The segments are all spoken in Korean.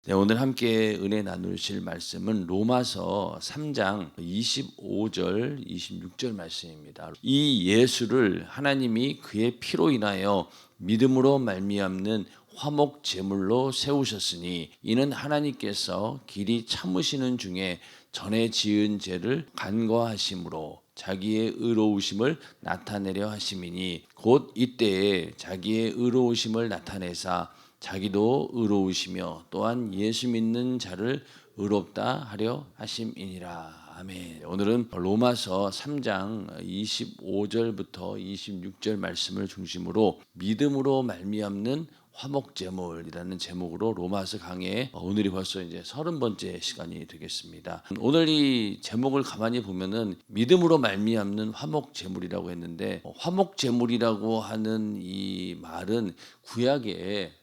네, 오늘 함께 은혜 나누실 말씀은 로마서 3장 25절, 26절 말씀입니다. 이 예수를 하나님이 그의 피로 인하여 믿음으로 말미암는 화목 제물로 세우셨으니 이는 하나님께서 길이 참으시는 중에 전에 지은 죄를 간과하심으로 자기의 의로우심을 나타내려 하심이니 곧 이때에 자기의 의로우심을 나타내사 자기도 의로우시며 또한 예수 믿는 자를 의롭다 하려 하심이니라. 아멘. 오늘은 로마서 3장 25절부터 26절 말씀을 중심으로 믿음으로 말미암는 화목제물이라는 제목으로 로마서 강의, 오늘이 벌써 이제 30번째 시간이 되겠습니다. 오늘 이 제목을 가만히 보면은 믿음으로 말미암는 화목제물이라고 했는데, 화목제물이라고 하는 이 말은 구약의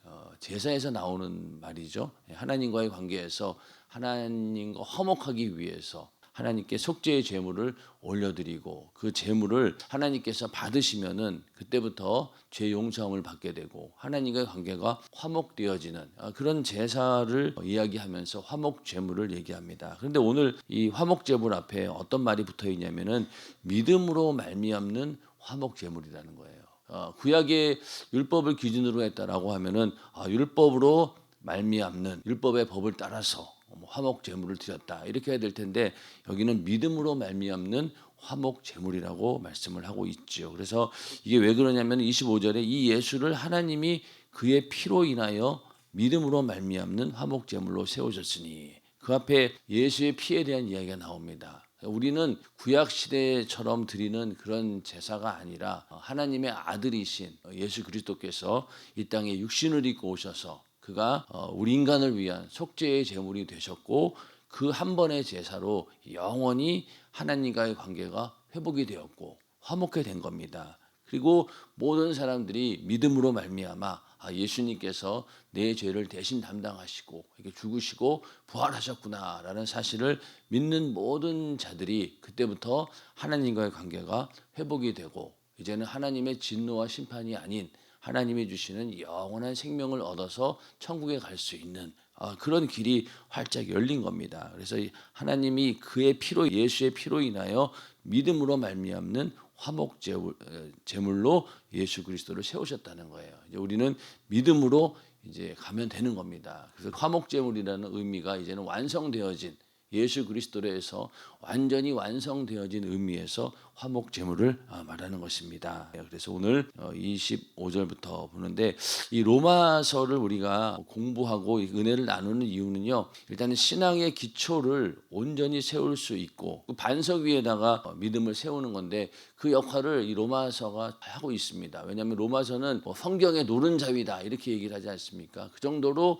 제사에서 나오는 말이죠. 하나님과의 관계에서 하나님과 화목하기 위해서 하나님께 속죄의 제물을 올려드리고 그 제물을 하나님께서 받으시면은 그때부터 죄 용서함을 받게 되고 하나님과의 관계가 화목되어지는 그런 제사를 이야기하면서 화목 제물을 얘기합니다. 그런데 오늘 이 화목 제물 앞에 어떤 말이 붙어 있냐면은 믿음으로 말미암는 화목 제물이라는 거예요. 구약의 율법을 기준으로 했다라고 하면은 율법으로 말미암는 율법의 법을 따라서 화목 제물을 드렸다 이렇게 해야 될 텐데 여기는 믿음으로 말미암는 화목 제물이라고 말씀을 하고 있죠. 그래서 이게 왜 그러냐면 25절에 이 예수를 하나님이 그의 피로 인하여 믿음으로 말미암는 화목 제물로 세우셨으니 그 앞에 예수의 피에 대한 이야기가 나옵니다. 우리는 구약 시대처럼 드리는 그런 제사가 아니라 하나님의 아들이신 예수 그리스도께서 이 땅에 육신을 입고 오셔서 그가 우리 인간을 위한 속죄의 제물이 되셨고 그 한 번의 제사로 영원히 하나님과의 관계가 회복이 되었고 화목해 된 겁니다. 그리고 모든 사람들이 믿음으로 말미암아 예수님께서 내 죄를 대신 담당하시고 이렇게 죽으시고 부활하셨구나라는 사실을 믿는 모든 자들이 그때부터 하나님과의 관계가 회복이 되고 이제는 하나님의 진노와 심판이 아닌 하나님이 주시는 영원한 생명을 얻어서 천국에 갈 수 있는 그런 길이 활짝 열린 겁니다. 그래서 하나님이 그의 피로 예수의 피로 인하여 믿음으로 말미암는 화목 제물로 예수 그리스도를 세우셨다는 거예요. 이제 우리는 믿음으로 이제 가면 되는 겁니다. 그래서 화목 제물이라는 의미가 이제는 완성되어진 예수 그리스도로 해서 완전히 완성되어진 의미에서 화목 제물을 말하는 것입니다. 그래서 오늘 25절부터 보는데 이 로마서를 우리가 공부하고 은혜를 나누는 이유는요. 일단은 신앙의 기초를 온전히 세울 수 있고 그 반석 위에다가 믿음을 세우는 건데 그 역할을 이 로마서가 하고 있습니다. 왜냐하면 로마서는 성경의 노른자위다 이렇게 얘기를 하지 않습니까? 그 정도로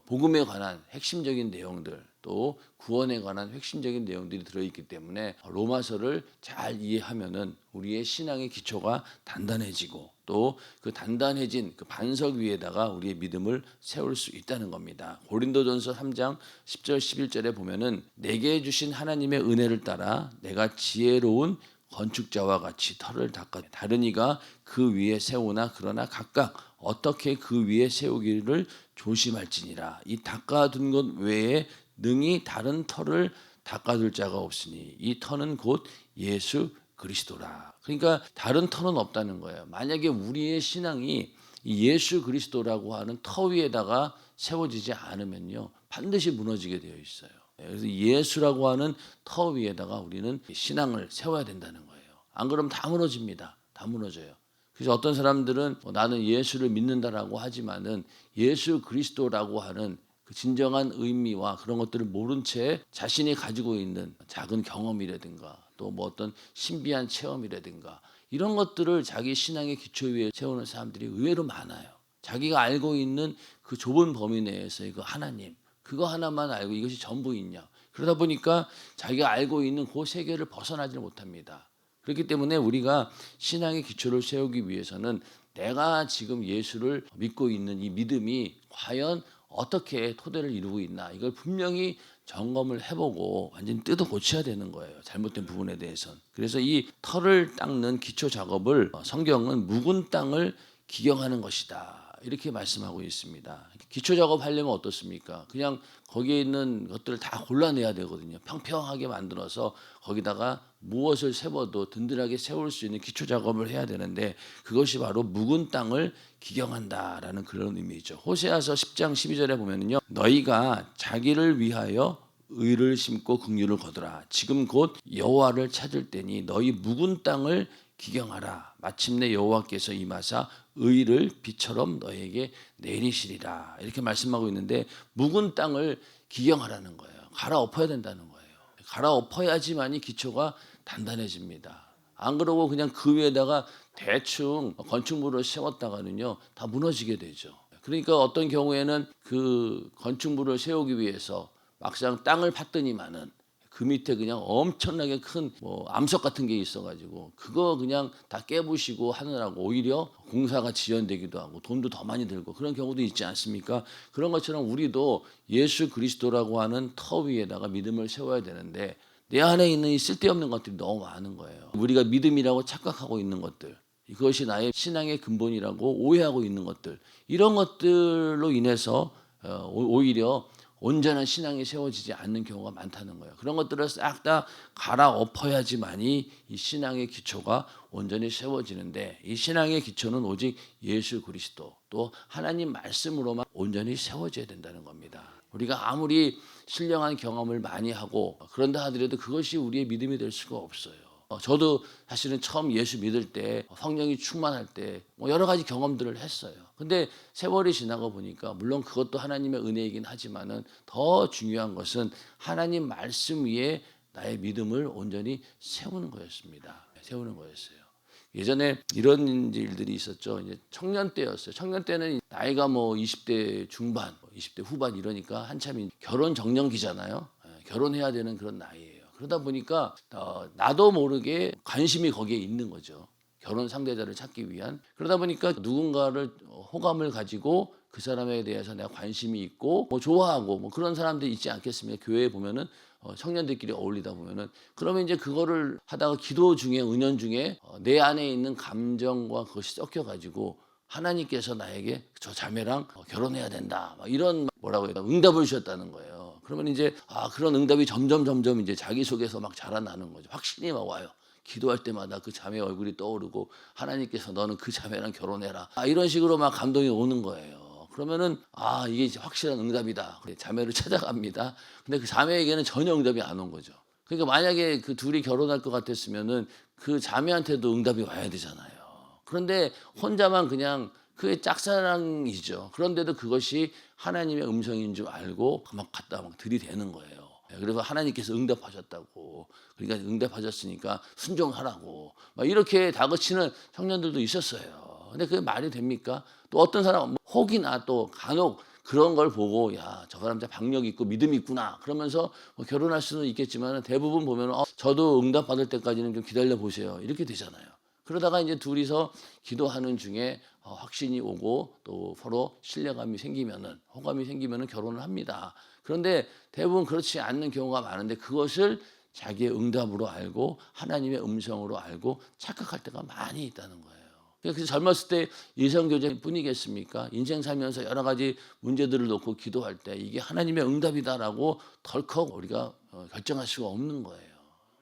복음에 관한 핵심적인 내용들 또 구원에 관한 핵심적인 내용들이 들어있기 때문에 로마서를 잘 이해하면은 우리의 신앙의 기초가 단단해지고 또 그 단단해진 그 반석 위에다가 우리의 믿음을 세울 수 있다는 겁니다. 고린도전서 3장 10절 11절에 보면은 내게 주신 하나님의 은혜를 따라 내가 지혜로운 건축자와 같이 터를 닦아 다른 이가 그 위에 세우나 그러나 각각 어떻게 그 위에 세우기를 조심할지니라. 이 닦아둔 것 외에 능히 다른 터를 닦아둘 자가 없으니 이 터는 곧 예수 그리스도라. 그러니까 다른 터는 없다는 거예요. 만약에 우리의 신앙이 이 예수 그리스도라고 하는 터 위에다가 세워지지 않으면요 반드시 무너지게 되어 있어요. 그래서 예수라고 하는 터 위에다가 우리는 신앙을 세워야 된다는 거예요. 안 그러면 다 무너집니다. 다 무너져요. 그래서 어떤 사람들은 나는 예수를 믿는다라고 하지만은 예수 그리스도라고 하는 그 진정한 의미와 그런 것들을 모른 채 자신이 가지고 있는 작은 경험이라든가 또 뭐 어떤 신비한 체험이라든가 이런 것들을 자기 신앙의 기초 위에 세우는 사람들이 의외로 많아요. 자기가 알고 있는 그 좁은 범위 내에서의 그 하나님 그거 하나만 알고 이것이 전부 있냐. 그러다 보니까 자기가 알고 있는 그 세계를 벗어나지 못합니다. 그렇기 때문에 우리가 신앙의 기초를 세우기 위해서는 내가 지금 예수를 믿고 있는 이 믿음이 과연 어떻게 토대를 이루고 있나 이걸 분명히 점검을 해보고 완전히 뜯어 고쳐야 되는 거예요. 잘못된 부분에 대해서는. 그래서 이 터를 닦는 기초 작업을 성경은 묵은 땅을 기경하는 것이다 이렇게 말씀하고 있습니다. 기초 작업하려면 어떻습니까? 그냥 거기에 있는 것들을 다 골라내야 되거든요. 평평하게 만들어서 거기다가 무엇을 세워도 든든하게 세울 수 있는 기초 작업을 해야 되는데 그것이 바로 묵은 땅을 기경한다라는 그런 의미죠. 호세아서 10장 12절에 보면은요. 너희가 자기를 위하여 의를 심고 긍휼을 거두라. 지금 곧 여호와를 찾을 때니 너희 묵은 땅을 기경하라. 마침내 여호와께서 임하사 의를 비처럼 너에게 내리시리라. 이렇게 말씀하고 있는데 묵은 땅을 기경하라는 거예요. 갈아엎어야 된다는 거예요. 갈아엎어야지만이 기초가 단단해집니다. 안 그러고 그냥 그 위에다가 대충 건축물을 세웠다가는요 다 무너지게 되죠. 그러니까 어떤 경우에는 그 건축물을 세우기 위해서 막상 땅을 팠더니만은 그 밑에 그냥 엄청나게 큰 뭐 암석 같은 게 있어가지고 그거 그냥 다 깨부시고 하느라고 오히려 공사가 지연되기도 하고 돈도 더 많이 들고 그런 경우도 있지 않습니까? 그런 것처럼 우리도 예수 그리스도라고 하는 터 위에다가 믿음을 세워야 되는데 내 안에 있는 이 쓸데없는 것들이 너무 많은 거예요. 우리가 믿음이라고 착각하고 있는 것들, 그것이 나의 신앙의 근본이라고 오해하고 있는 것들, 이런 것들로 인해서 오히려 온전한 신앙이 세워지지 않는 경우가 많다는 거예요. 그런 것들을 싹 다 갈아엎어야지만이 이 신앙의 기초가 온전히 세워지는데 이 신앙의 기초는 오직 예수 그리스도 또 하나님 말씀으로만 온전히 세워져야 된다는 겁니다. 우리가 아무리 신령한 경험을 많이 하고 그런다 하더라도 그것이 우리의 믿음이 될 수가 없어요. 저도 사실은 처음 예수 믿을 때 성령이 충만할 때 뭐 여러 가지 경험들을 했어요. 근데 세월이 지나고 보니까 물론 그것도 하나님의 은혜이긴 하지만은 더 중요한 것은 하나님 말씀 위에 나의 믿음을 온전히 세우는 거였습니다. 세우는 거였어요. 예전에 이런 일들이 있었죠. 이제 청년 때였어요. 청년 때는 나이가 뭐 20대 중반, 20대 후반 이러니까 한참 결혼 정년기잖아요. 결혼해야 되는 그런 나이예요. 그러다 보니까 나도 모르게 관심이 거기에 있는 거죠. 결혼 상대자를 찾기 위한. 그러다 보니까 누군가를 호감을 가지고 그 사람에 대해서 내가 관심이 있고 뭐 좋아하고 뭐 그런 사람들이 있지 않겠습니까? 교회에 보면은 청년들끼리 어울리다 보면은 그러면 이제 그거를 하다가 기도 중에 은연 중에 내 안에 있는 감정과 그것이 섞여 가지고 하나님께서 나에게 저 자매랑 결혼해야 된다. 막 이런 뭐라고 해야 되나 응답을 주셨다는 거예요. 그러면 이제 그런 응답이 점점 이제 자기 속에서 막 자라나는 거죠. 확신이 막 와요. 기도할 때마다 그 자매 얼굴이 떠오르고 하나님께서 너는 그 자매랑 결혼해라. 이런 식으로 막 감동이 오는 거예요. 그러면은 이게 이제 확실한 응답이다. 자매를 찾아갑니다. 근데 그 자매에게는 전혀 응답이 안 온 거죠. 그러니까 만약에 그 둘이 결혼할 것 같았으면은 그 자매한테도 응답이 와야 되잖아요. 그런데 혼자만 그냥 그게 짝사랑이죠. 그런데도 그것이 하나님의 음성인 줄 알고 막 갖다 막 들이대는 거예요. 그래서 하나님께서 응답하셨다고. 그러니까 응답하셨으니까 순종하라고. 막 이렇게 다그치는 청년들도 있었어요. 근데 그게 말이 됩니까? 또 어떤 사람은 혹이나 또 간혹 그런 걸 보고 야, 저 사람 진짜 박력 있고 믿음이 있구나. 그러면서 뭐 결혼할 수는 있겠지만 대부분 보면 저도 응답 받을 때까지는 좀 기다려 보세요. 이렇게 되잖아요. 그러다가 이제 둘이서 기도하는 중에 확신이 오고 또 서로 신뢰감이 생기면은 호감이 생기면은 결혼을 합니다. 그런데 대부분 그렇지 않는 경우가 많은데 그것을 자기의 응답으로 알고 하나님의 음성으로 알고 착각할 때가 많이 있다는 거예요. 그래서 젊었을 때 이성교제 뿐이겠습니까? 인생 살면서 여러 가지 문제들을 놓고 기도할 때 이게 하나님의 응답이다라고 덜컥 우리가 결정할 수가 없는 거예요.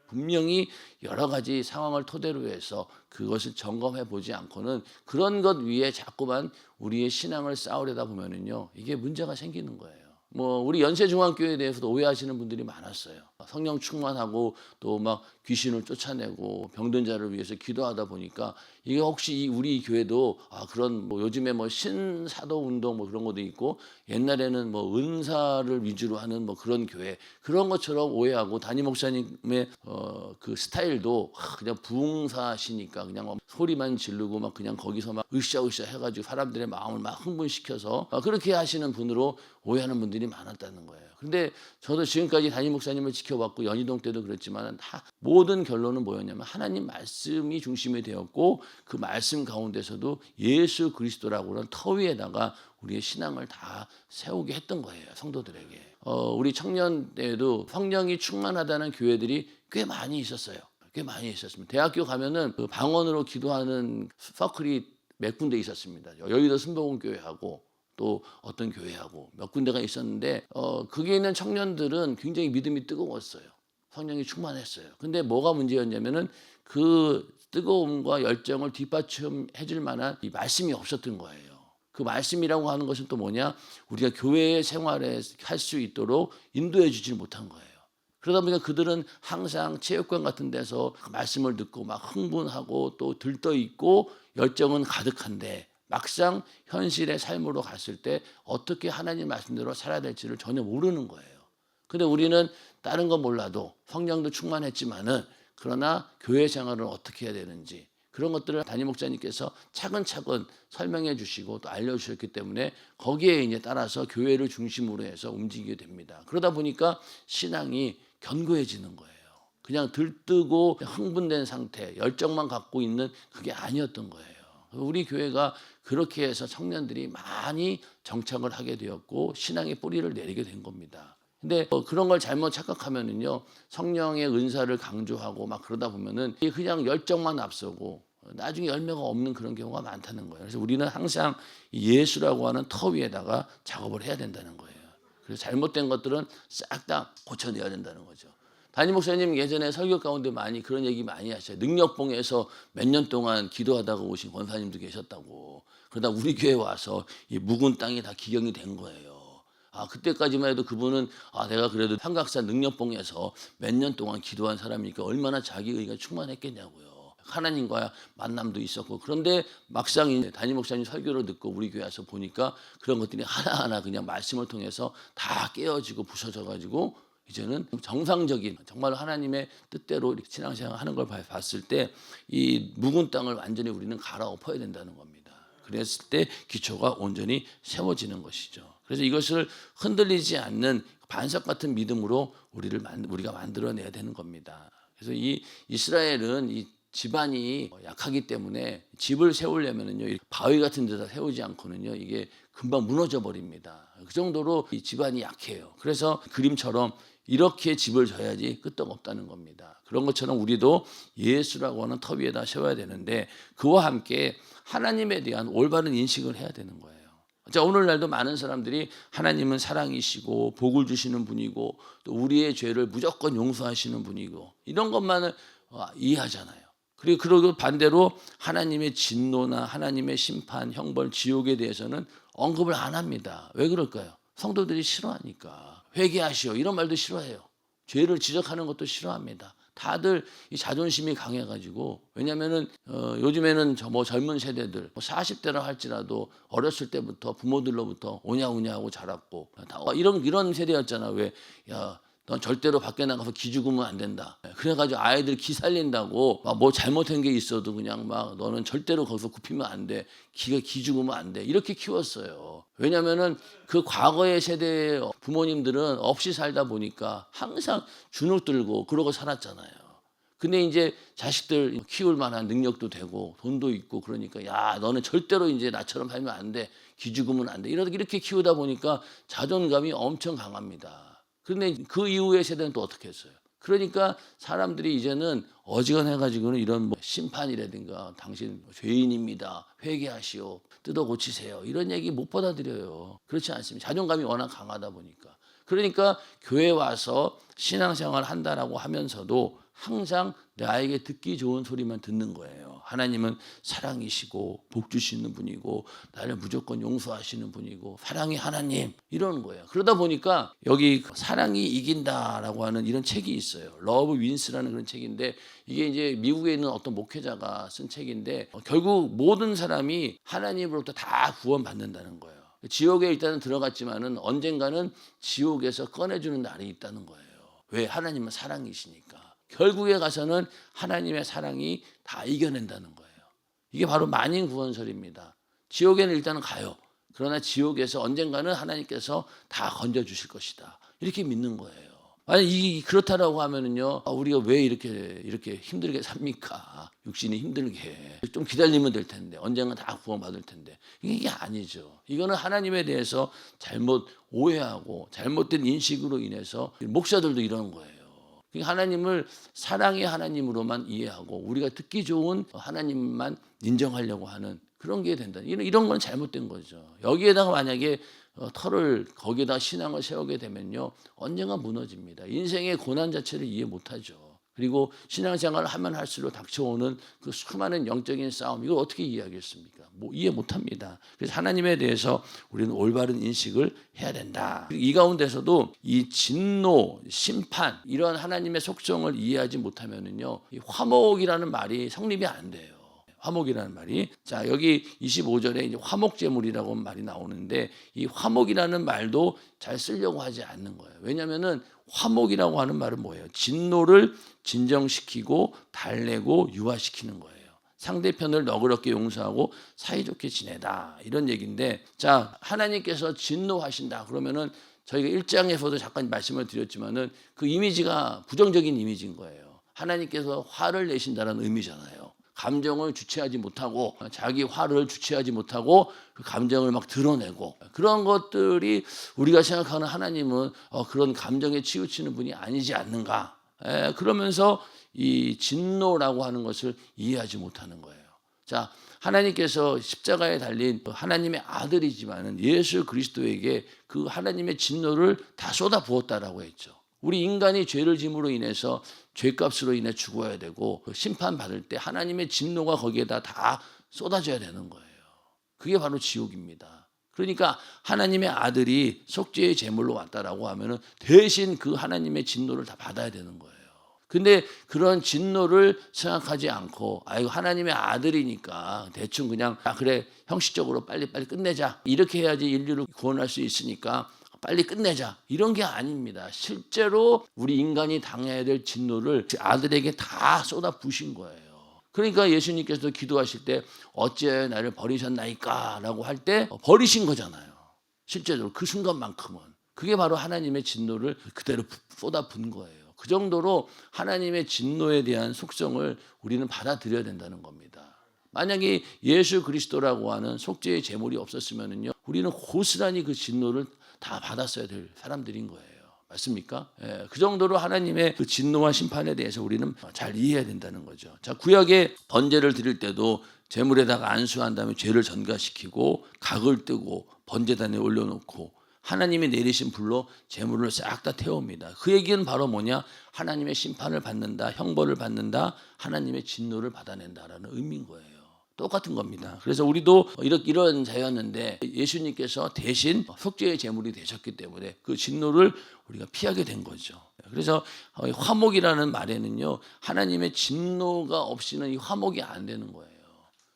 분명히 여러 가지 상황을 토대로 해서 그것을 점검해 보지 않고는 그런 것 위에 자꾸만 우리의 신앙을 쌓으려다 보면은요 이게 문제가 생기는 거예요. 뭐 우리 연세중앙교회에 대해서도 오해하시는 분들이 많았어요. 성령 충만하고 또 막 귀신을 쫓아내고 병든 자를 위해서 기도하다 보니까 이게 혹시 우리 교회도 그런 뭐 요즘에 뭐 신사도 운동 뭐 그런 것도 있고 옛날에는 뭐 은사를 위주로 하는 뭐 그런 교회 그런 것처럼 오해하고 담임 목사님의 그 스타일도 그냥 부흥사시니까 그냥 막 소리만 지르고 막 그냥 거기서 막 으쌰으쌰 해가지고 사람들의 마음을 막 흥분시켜서 그렇게 하시는 분으로 오해하는 분들이 많았다는 거예요. 근데 저도 지금까지 담임 목사님을 지켜봤고 연희동 때도 그랬지만 다 모든 결론은 뭐였냐면 하나님 말씀이 중심이 되었고 그 말씀 가운데서도 예수 그리스도라고 하는 터 위에다가 우리의 신앙을 다 세우게 했던 거예요. 성도들에게. 우리 청년 때에도 성령이 충만하다는 교회들이 꽤 많이 있었어요. 꽤 많이 있었습니다. 대학교 가면은 그 방언으로 기도하는 서클이 몇 군데 있었습니다. 여의도 순복음교회하고 또 어떤 교회하고 몇 군데가 있었는데 거기에 있는 청년들은 굉장히 믿음이 뜨거웠어요. 성령이 충만했어요. 근데 뭐가 문제였냐면은 그 뜨거움과 열정을 뒷받침해 줄 만한 이 말씀이 없었던 거예요. 그 말씀이라고 하는 것은 또 뭐냐? 우리가 교회 생활에 할 수 있도록 인도해 주질 못한 거예요. 그러다 보니까 그들은 항상 체육관 같은 데서 그 말씀을 듣고 막 흥분하고 또 들떠 있고 열정은 가득한데 막상 현실의 삶으로 갔을 때 어떻게 하나님 말씀대로 살아야 될지를 전혀 모르는 거예요. 근데 우리는 다른 건 몰라도 성령도 충만했지만은 그러나 교회 생활을 어떻게 해야 되는지 그런 것들을 담임 목사님께서 차근차근 설명해 주시고 또 알려주셨기 때문에 거기에 이제 따라서 교회를 중심으로 해서 움직이게 됩니다. 그러다 보니까 신앙이 견고해지는 거예요. 그냥 들뜨고 흥분된 상태, 열정만 갖고 있는 그게 아니었던 거예요. 우리 교회가 그렇게 해서 청년들이 많이 정착을 하게 되었고 신앙의 뿌리를 내리게 된 겁니다. 근데 그런 걸 잘못 착각하면은요 성령의 은사를 강조하고 막 그러다 보면은 그냥 열정만 앞서고 나중에 열매가 없는 그런 경우가 많다는 거예요. 그래서 우리는 항상 예수라고 하는 터 위에다가 작업을 해야 된다는 거예요. 그래서 잘못된 것들은 싹 다 고쳐내야 된다는 거죠. 담임 목사님 예전에 설교 가운데 많이 그런 얘기 많이 하셔요. 능력봉에서 몇 년 동안 기도하다가 오신 권사님도 계셨다고. 그러다 우리 교회 와서 이 묵은 땅이 다 기경이 된 거예요. 그때까지만 해도 그분은 내가 그래도 삼각산 능력봉에서 몇 년 동안 기도한 사람이니까 얼마나 자기 의가 충만했겠냐고요. 하나님과 만남도 있었고 그런데 막상 담임 목사님 설교를 듣고 우리 교회 와서 보니까 그런 것들이 하나하나 그냥 말씀을 통해서 다 깨어지고 부서져가지고 이제는 정상적인 정말 하나님의 뜻대로 신앙생활 하는 걸 봤을 때 이 묵은 땅을 완전히 우리는 갈아엎어야 된다는 겁니다. 그랬을 때 기초가 온전히 세워지는 것이죠. 그래서 이것을 흔들리지 않는 반석 같은 믿음으로 우리가 만들어내야 되는 겁니다. 그래서 이 이스라엘은 이 집안이 약하기 때문에 집을 세우려면은요 바위 같은 데다 세우지 않고는요 이게 금방 무너져 버립니다. 그 정도로 이 집안이 약해요. 그래서 그림처럼 이렇게 집을 져야지 끄떡없다는 겁니다. 그런 것처럼 우리도 예수라고 하는 터 위에다 세워야 되는데 그와 함께 하나님에 대한 올바른 인식을 해야 되는 거예요. 자, 오늘날도 많은 사람들이 하나님은 사랑이시고 복을 주시는 분이고 또 우리의 죄를 무조건 용서하시는 분이고 이런 것만을 이해하잖아요. 그리고 반대로 하나님의 진노나 하나님의 심판, 형벌, 지옥에 대해서는 언급을 안 합니다. 왜 그럴까요? 성도들이 싫어하니까. 회개하시오 이런 말도 싫어해요. 죄를 지적하는 것도 싫어합니다. 다들 이 자존심이 강해가지고 왜냐면은 요즘에는 젊은 세대들 40대라 할지라도 어렸을 때부터 부모들로부터 오냐오냐 하고 자랐고 이런 세대였잖아. 왜 넌 절대로 밖에 나가서 기 죽으면 안 된다. 그래가지고 아이들 기 살린다고 뭐 잘못한 게 있어도 그냥 막 너는 절대로 거기서 굽히면 안 돼. 기 죽으면 안 돼. 이렇게 키웠어요. 왜냐면은 그 과거의 세대의 부모님들은 없이 살다 보니까 항상 주눅 들고 그러고 살았잖아요. 근데 이제 자식들 키울 만한 능력도 되고 돈도 있고 그러니까 야 너는 절대로 이제 나처럼 살면 안 돼. 기 죽으면 안 돼. 이렇게 키우다 보니까 자존감이 엄청 강합니다. 그런데 그 이후의 세대는 또 어떻게 했어요? 그러니까 사람들이 이제는 어지간해가지고는 이런 심판이라든가 당신 죄인입니다. 회개하시오. 뜯어 고치세요. 이런 얘기 못 받아들여요. 그렇지 않습니다. 자존감이 워낙 강하다 보니까. 그러니까 교회 와서 신앙생활 한다라고 하면서도 항상 나에게 듣기 좋은 소리만 듣는 거예요. 하나님은 사랑이시고 복 주시는 분이고 나를 무조건 용서하시는 분이고 사랑의 하나님 이러는 거예요. 그러다 보니까 여기 사랑이 이긴다라고 하는 이런 책이 있어요. 러브 윈스라는 그런 책인데 이게 이제 미국에 있는 어떤 목회자가 쓴 책인데 결국 모든 사람이 하나님으로부터 다 구원받는다는 거예요. 지옥에 일단은 들어갔지만은 언젠가는 지옥에서 꺼내주는 날이 있다는 거예요. 왜? 하나님은 사랑이시니까. 결국에 가서는 하나님의 사랑이 다 이겨낸다는 거예요. 이게 바로 만인 구원설입니다. 지옥에는 일단은 가요. 그러나 지옥에서 언젠가는 하나님께서 다 건져주실 것이다. 이렇게 믿는 거예요. 아니 그렇다라고 하면은요 우리가 왜 이렇게 힘들게 삽니까? 육신이 힘들게 좀 기다리면 될 텐데 언젠가 다 구원받을 텐데 이게 아니죠. 이거는 하나님에 대해서 잘못 오해하고 잘못된 인식으로 인해서 목사들도 이러는 거예요. 하나님을 사랑의 하나님으로만 이해하고 우리가 듣기 좋은 하나님만 인정하려고 하는 그런 게 된다. 이런 건 잘못된 거죠. 여기에다가 만약에 털을 거기에다 신앙을 세우게 되면요, 언젠가 무너집니다. 인생의 고난 자체를 이해 못하죠. 그리고 신앙생활을 하면 할수록 닥쳐오는 그 수많은 영적인 싸움, 이걸 어떻게 이해하겠습니까? 이해 못합니다. 그래서 하나님에 대해서 우리는 올바른 인식을 해야 된다. 이 가운데서도 이 진노, 심판, 이런 하나님의 속성을 이해하지 못하면은요, 이 화목이라는 말이 성립이 안 돼요. 화목이라는 말이. 자, 여기 25절에 이제 화목제물이라고 말이 나오는데, 이 화목이라는 말도 잘 쓰려고 하지 않는 거예요. 왜냐하면은 화목이라고 하는 말은 뭐예요? 진노를 진정시키고 달래고 유화시키는 거예요. 상대편을 너그럽게 용서하고 사이좋게 지내다, 이런 얘기인데, 자, 하나님께서 진노하신다 그러면은 저희가 1장에서도 잠깐 말씀을 드렸지만은 그 이미지가 부정적인 이미지인 거예요. 하나님께서 화를 내신다는 의미잖아요. 감정을 주체하지 못하고, 자기 화를 주체하지 못하고 그 감정을 막 드러내고, 그런 것들이 우리가 생각하는 하나님은 그런 감정에 치우치는 분이 아니지 않는가. 그러면서 이 진노라고 하는 것을 이해하지 못하는 거예요. 자, 하나님께서 십자가에 달린 하나님의 아들이지만은 예수 그리스도에게 그 하나님의 진노를 다 쏟아 부었다라고 했죠. 우리 인간이 죄를 짐으로 인해서 죄값으로 인해 죽어야 되고, 심판받을 때 하나님의 진노가 거기에다 다 쏟아져야 되는 거예요. 그게 바로 지옥입니다. 그러니까 하나님의 아들이 속죄의 제물로 왔다라고 하면은 대신 그 하나님의 진노를 다 받아야 되는 거예요. 근데 그런 진노를 생각하지 않고, 이거 하나님의 아들이니까 대충 그냥 그래, 형식적으로 빨리빨리 끝내자, 이렇게 해야지 인류를 구원할 수 있으니까 빨리 끝내자, 이런 게 아닙니다. 실제로 우리 인간이 당해야 될 진노를 아들에게 다 쏟아 부으신 거예요. 그러니까 예수님께서 기도하실 때 어찌하여 나를 버리셨나이까 라고 할 때 버리신 거잖아요. 실제로 그 순간만큼은. 그게 바로 하나님의 진노를 그대로 쏟아 부은 거예요. 그 정도로 하나님의 진노에 대한 속성을 우리는 받아들여야 된다는 겁니다. 만약에 예수 그리스도라고 하는 속죄의 제물이 없었으면요, 우리는 고스란히 그 진노를 다 받았어야 될 사람들인 거예요. 맞습니까? 그 정도로 하나님의 그 진노와 심판에 대해서 우리는 잘 이해해야 된다는 거죠. 자, 구약에 번제를 드릴 때도 제물에다가 안수한 다음에 죄를 전가시키고 각을 뜨고 번제단에 올려놓고 하나님이 내리신 불로 제물을 싹 다 태웁니다. 그 얘기는 바로 뭐냐? 하나님의 심판을 받는다, 형벌을 받는다, 하나님의 진노를 받아낸다라는 의미인 거예요. 똑같은 겁니다. 그래서 우리도 이런 자였는데 예수님께서 대신 속죄의 제물이 되셨기 때문에 그 진노를 우리가 피하게 된 거죠. 그래서 화목이라는 말에는요, 하나님의 진노가 없이는 이 화목이 안 되는 거예요.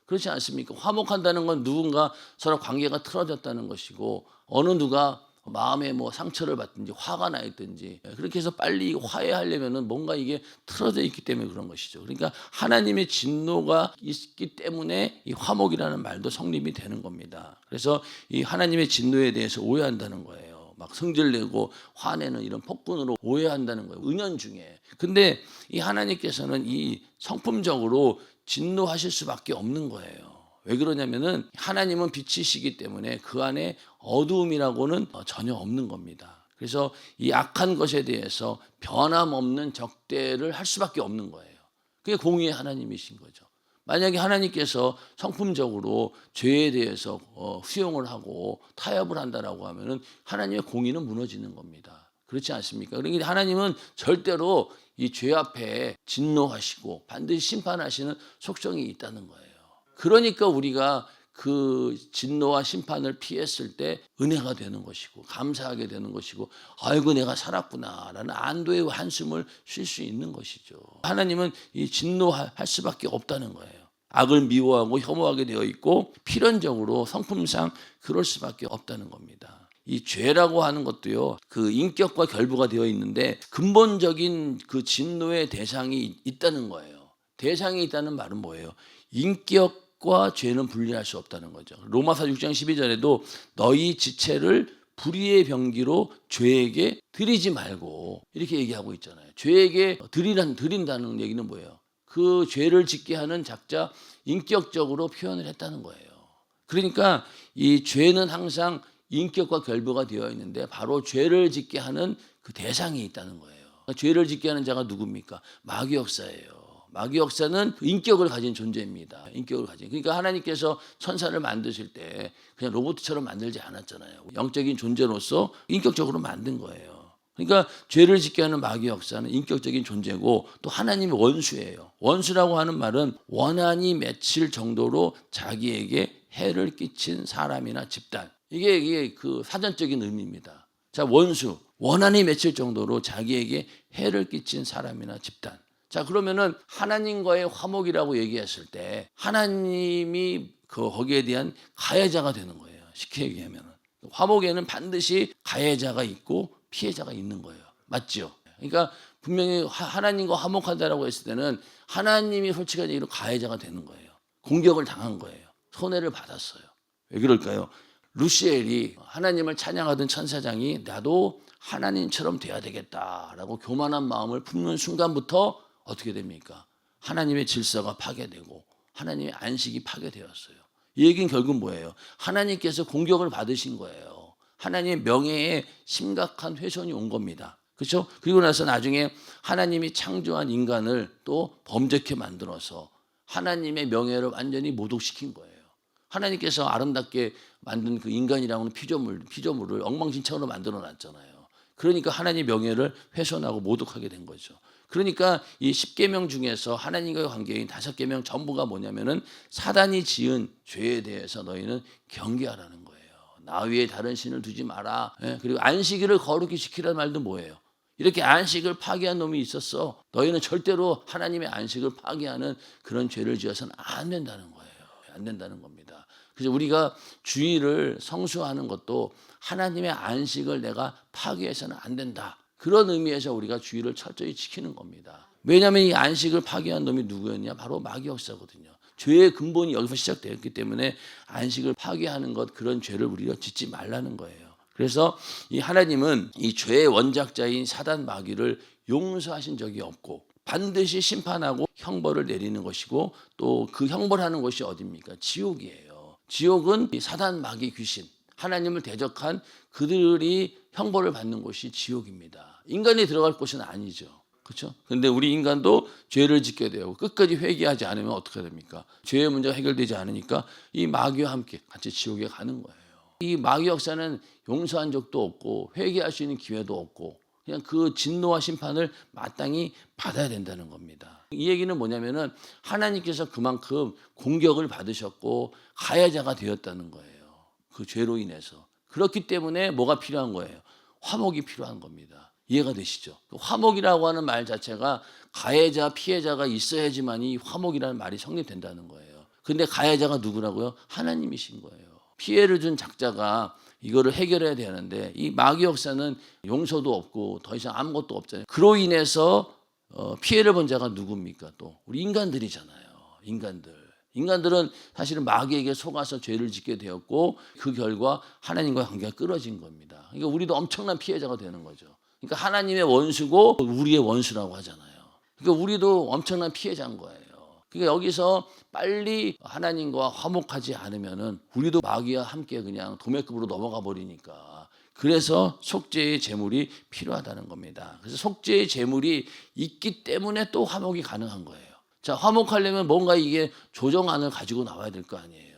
그렇지 않습니까? 화목한다는 건 누군가 서로 관계가 틀어졌다는 것이고, 어느 누가 마음에 상처를 받든지 화가 나 있든지, 그렇게 해서 빨리 화해하려면은 뭔가 이게 틀어져 있기 때문에 그런 것이죠. 그러니까 하나님의 진노가 있기 때문에 이 화목이라는 말도 성립이 되는 겁니다. 그래서 이 하나님의 진노에 대해서 오해한다는 거예요. 막 성질내고 화내는 이런 폭군으로 오해한다는 거예요, 은연중에. 근데 이 하나님께서는 이 성품적으로 진노하실 수밖에 없는 거예요. 왜 그러냐면은 하나님은 빛이시기 때문에 그 안에 어두움이라고는 전혀 없는 겁니다. 그래서 이 악한 것에 대해서 변함없는 적대를 할 수밖에 없는 거예요. 그게 공의의 하나님이신 거죠. 만약에 하나님께서 성품적으로 죄에 대해서 수용을 하고 타협을 한다라고 하면은 하나님의 공의는 무너지는 겁니다. 그렇지 않습니까? 그러니까 하나님은 절대로 이 죄 앞에 진노하시고 반드시 심판하시는 속성이 있다는 거예요. 그러니까 우리가 그 진노와 심판을 피했을 때 은혜가 되는 것이고 감사하게 되는 것이고, 아이고 내가 살았구나라는 안도의 한숨을 쉴 수 있는 것이죠. 하나님은 이 진노할 수밖에 없다는 거예요. 악을 미워하고 혐오하게 되어 있고 필연적으로 성품상 그럴 수밖에 없다는 겁니다. 이 죄라고 하는 것도요, 그 인격과 결부가 되어 있는데 근본적인 그 진노의 대상이 있다는 거예요. 대상이 있다는 말은 뭐예요? 인격과 죄는 분리할 수 없다는 거죠. 로마서 6장 12절에도 너희 지체를 불의의 병기로 죄에게 드리지 말고, 이렇게 얘기하고 있잖아요. 죄에게 드린다는 얘기는 뭐예요? 그 죄를 짓게 하는 작자 인격적으로 표현을 했다는 거예요. 그러니까 이 죄는 항상 인격과 결부가 되어 있는데 바로 죄를 짓게 하는 그 대상이 있다는 거예요. 죄를 짓게 하는 자가 누굽니까? 마귀 역사예요. 마귀 역사는 인격을 가진 존재입니다. 인격을 가진. 그러니까 하나님께서 천사를 만드실 때 그냥 로봇처럼 만들지 않았잖아요. 영적인 존재로서 인격적으로 만든 거예요. 그러니까 죄를 짓게 하는 마귀 역사는 인격적인 존재고 또 하나님의 원수예요. 원수라고 하는 말은 원한이 맺힐 정도로 자기에게 해를 끼친 사람이나 집단. 이게 그 사전적인 의미입니다. 자, 원수. 원한이 맺힐 정도로 자기에게 해를 끼친 사람이나 집단. 자, 그러면은 하나님과의 화목이라고 얘기했을 때 하나님이 거기에 대한 가해자가 되는 거예요. 쉽게 얘기하면은. 화목에는 반드시 가해자가 있고 피해자가 있는 거예요. 맞죠? 그러니까 분명히 하나님과 화목하다라고 했을 때는 하나님이 솔직하게 얘기로 가해자가 되는 거예요. 공격을 당한 거예요. 손해를 받았어요. 왜 그럴까요? 루시엘이 하나님을 찬양하던 천사장이 나도 하나님처럼 돼야 되겠다라고 교만한 마음을 품는 순간부터 어떻게 됩니까? 하나님의 질서가 파괴되고 하나님의 안식이 파괴되었어요. 이 얘기는 결국 뭐예요? 하나님께서 공격을 받으신 거예요. 하나님의 명예에 심각한 훼손이 온 겁니다. 그렇죠? 그리고 나서 나중에 하나님이 창조한 인간을 또 범죄케 만들어서 하나님의 명예를 완전히 모독시킨 거예요. 하나님께서 아름답게 만든 그 인간이라고는 피조물을 엉망진창으로 만들어 놨잖아요. 그러니까 하나님의 명예를 훼손하고 모독하게 된 거죠. 그러니까 이 10계명 중에서 하나님과의 관계인 5계명 전부가 뭐냐면은 사단이 지은 죄에 대해서 너희는 경계하라는 거예요. 나 위에 다른 신을 두지 마라. 그리고 안식일을 거룩히 지키라는 말도 뭐예요? 이렇게 안식을 파괴한 놈이 있었어. 너희는 절대로 하나님의 안식을 파괴하는 그런 죄를 지어서는 안 된다는 거예요. 안 된다는 겁니다. 그래서 우리가 주일을 성수하는 것도 하나님의 안식을 내가 파괴해서는 안 된다. 그런 의미에서 우리가 주일을 철저히 지키는 겁니다. 왜냐하면 이 안식을 파괴한 놈이 누구였냐? 바로 마귀 역사거든요. 죄의 근본이 여기서 시작되었기 때문에 안식을 파괴하는 것, 그런 죄를 우리가 짓지 말라는 거예요. 그래서 이 하나님은 이 죄의 원작자인 사단 마귀를 용서하신 적이 없고 반드시 심판하고 형벌을 내리는 것이고 또 그 형벌하는 것이 어디입니까? 지옥이에요. 지옥은 이 사단 마귀 귀신, 하나님을 대적한 그들이 형벌을 받는 곳이 지옥입니다. 인간이 들어갈 곳은 아니죠. 그렇죠? 근데 우리 인간도 죄를 짓게 되고 끝까지 회개하지 않으면 어떻게 됩니까? 죄의 문제가 해결되지 않으니까 이 마귀와 함께 같이 지옥에 가는 거예요. 이 마귀 역사는 용서한 적도 없고 회개할 수 있는 기회도 없고 그냥 그 진노와 심판을 마땅히 받아야 된다는 겁니다. 이 얘기는 뭐냐면은 하나님께서 그만큼 공격을 받으셨고 가해자가 되었다는 거예요. 그 죄로 인해서. 그렇기 때문에 뭐가 필요한 거예요? 화목이 필요한 겁니다. 이해가 되시죠? 화목이라고 하는 말 자체가 가해자, 피해자가 있어야지만 이 화목이라는 말이 성립된다는 거예요. 근데 가해자가 누구라고요? 하나님이신 거예요. 피해를 준 작자가 이거를 해결해야 되는데 이 마귀 역사는 용서도 없고 더 이상 아무것도 없잖아요. 그로 인해서 피해를 본 자가 누굽니까? 또 우리 인간들이잖아요. 인간들은 사실은 마귀에게 속아서 죄를 짓게 되었고 그 결과 하나님과의 관계가 끊어진 겁니다. 그러니까 우리도 엄청난 피해자가 되는 거죠. 그러니까 하나님의 원수고 우리의 원수라고 하잖아요. 그러니까 우리도 엄청난 피해자인 거예요. 그러니까 여기서 빨리 하나님과 화목하지 않으면은 우리도 마귀와 함께 그냥 도매급으로 넘어가 버리니까 그래서 속죄의 제물이 필요하다는 겁니다. 그래서 속죄의 제물이 있기 때문에 또 화목이 가능한 거예요. 자, 화목하려면 뭔가 이게 조정안을 가지고 나와야 될 거 아니에요.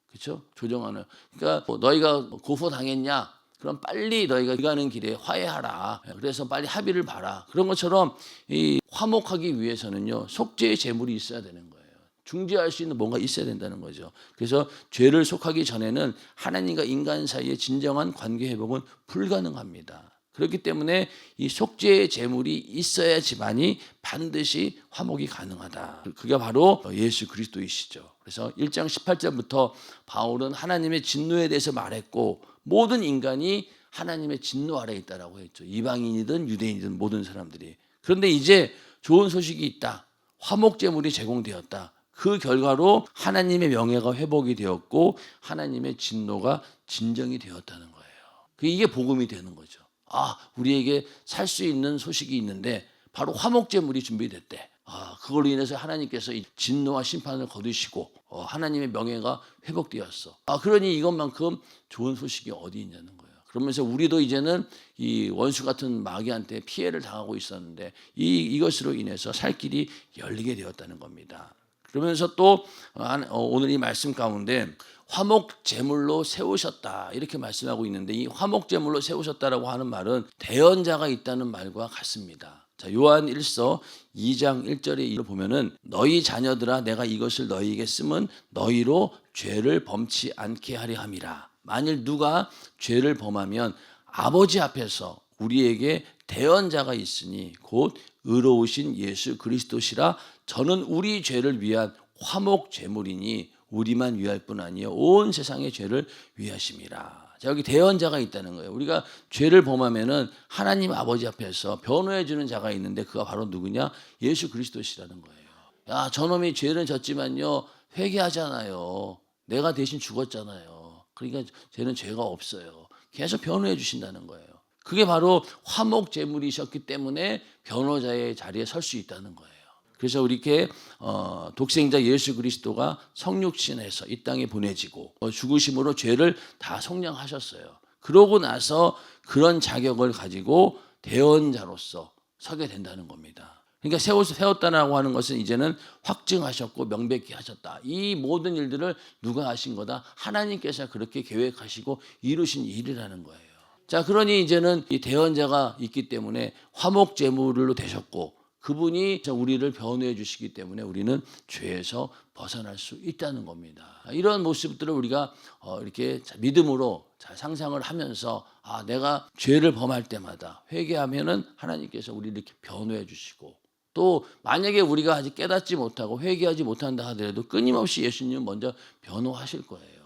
그렇죠? 조정안을. 그러니까 뭐 너희가 고소당했냐? 그럼 빨리 너희가 가는 길에 화해하라. 그래서 빨리 합의를 봐라. 그런 것처럼 이 화목하기 위해서는요. 속죄의 제물이 있어야 되는 거예요. 중재할 수 있는 뭔가 있어야 된다는 거죠. 그래서 죄를 속하기 전에는 하나님과 인간 사이의 진정한 관계 회복은 불가능합니다. 그렇기 때문에 이 속죄의 제물이 있어야지만이 반드시 화목이 가능하다. 그게 바로 예수 그리스도이시죠. 그래서 1장 18절부터 바울은 하나님의 진노에 대해서 말했고 모든 인간이 하나님의 진노 아래에 있다라고 했죠. 이방인이든 유대인이든 모든 사람들이. 그런데 이제 좋은 소식이 있다. 화목 제물이 제공되었다. 그 결과로 하나님의 명예가 회복이 되었고 하나님의 진노가 진정이 되었다는 거예요. 이게 복음이 되는 거죠. 아, 우리에게 살 수 있는 소식이 있는데 바로 화목 제물이 준비됐대. 아, 그걸로 인해서 하나님께서 이 진노와 심판을 거두시고 하나님의 명예가 회복되었어. 아, 그러니 이것만큼 좋은 소식이 어디 있냐는 거예요. 그러면서 우리도 이제는 이 원수 같은 마귀한테 피해를 당하고 있었는데 이것으로 인해서 살 길이 열리게 되었다는 겁니다. 그러면서 또 오늘 이 말씀 가운데 화목 제물로 세우셨다 이렇게 말씀하고 있는데, 이 화목 제물로 세우셨다라고 하는 말은 대언자가 있다는 말과 같습니다. 자, 요한 1서 2장 1절에 이를 보면은 너희 자녀들아 내가 이것을 너희에게 쓰면 너희로 죄를 범치 않게 하려 함이라. 만일 누가 죄를 범하면 아버지 앞에서 우리에게 대언자가 있으니 곧 의로우신 예수 그리스도시라. 저는 우리 죄를 위한 화목 제물이니 우리만 위할 뿐 아니요 온 세상의 죄를 위하심이라. 자, 여기 대언자가 있다는 거예요. 우리가 죄를 범하면은 하나님 아버지 앞에서 변호해 주는 자가 있는데 그가 바로 누구냐? 예수 그리스도시라는 거예요. 야, 저놈이 죄는 졌지만요 회개하잖아요. 내가 대신 죽었잖아요. 그러니까 쟤는 죄가 없어요. 계속 변호해 주신다는 거예요. 그게 바로 화목 제물이셨기 때문에 변호자의 자리에 설 수 있다는 거예요. 그래서 이렇게 독생자 예수 그리스도가 성육신해서 이 땅에 보내지고 죽으심으로 죄를 다 속량하셨어요. 그러고 나서 그런 자격을 가지고 대언자로서 서게 된다는 겁니다. 그러니까 세웠다라고 하는 것은 이제는 확증하셨고 명백히 하셨다. 이 모든 일들을 누가 하신 거다? 하나님께서 그렇게 계획하시고 이루신 일이라는 거예요. 자, 그러니 이제는 이 대언자가 있기 때문에 화목 제물로 되셨고 그분이 우리를 변호해 주시기 때문에 우리는 죄에서 벗어날 수 있다는 겁니다. 이런 모습들을 우리가 이렇게 믿음으로 잘 상상을 하면서 내가 죄를 범할 때마다 회개하면은 하나님께서 우리를 이렇게 변호해 주시고, 또 만약에 우리가 아직 깨닫지 못하고 회개하지 못한다 하더라도 끊임없이 예수님은 먼저 변호하실 거예요.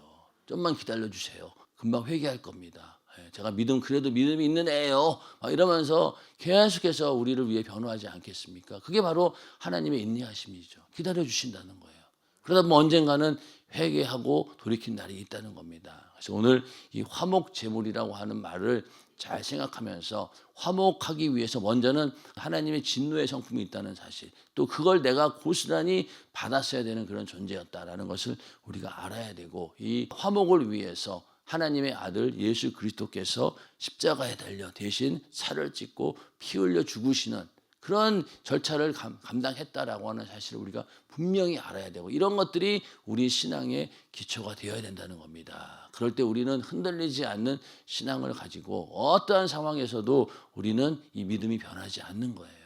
좀만 기다려 주세요. 금방 회개할 겁니다. 제가 그래도 믿음이 있는 애예요. 이러면서 계속해서 우리를 위해 변호하지 않겠습니까? 그게 바로 하나님의 인내하심이죠. 기다려 주신다는 거예요. 그러다 보면 언젠가는 회개하고 돌이킨 날이 있다는 겁니다. 그래서 오늘 이 화목 제물이라고 하는 말을 잘 생각하면서 화목하기 위해서 먼저는 하나님의 진노의 성품이 있다는 사실, 또 그걸 내가 고스란히 받았어야 되는 그런 존재였다라는 것을 우리가 알아야 되고, 이 화목을 위해서 하나님의 아들 예수 그리스도께서 십자가에 달려 대신 살을 찢고 피 흘려 죽으시는 그런 절차를 감당했다라고 하는 사실을 우리가 분명히 알아야 되고, 이런 것들이 우리 신앙의 기초가 되어야 된다는 겁니다. 그럴 때 우리는 흔들리지 않는 신앙을 가지고 어떠한 상황에서도 우리는 이 믿음이 변하지 않는 거예요.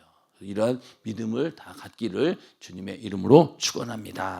이러한 믿음을 다 갖기를 주님의 이름으로 축원합니다.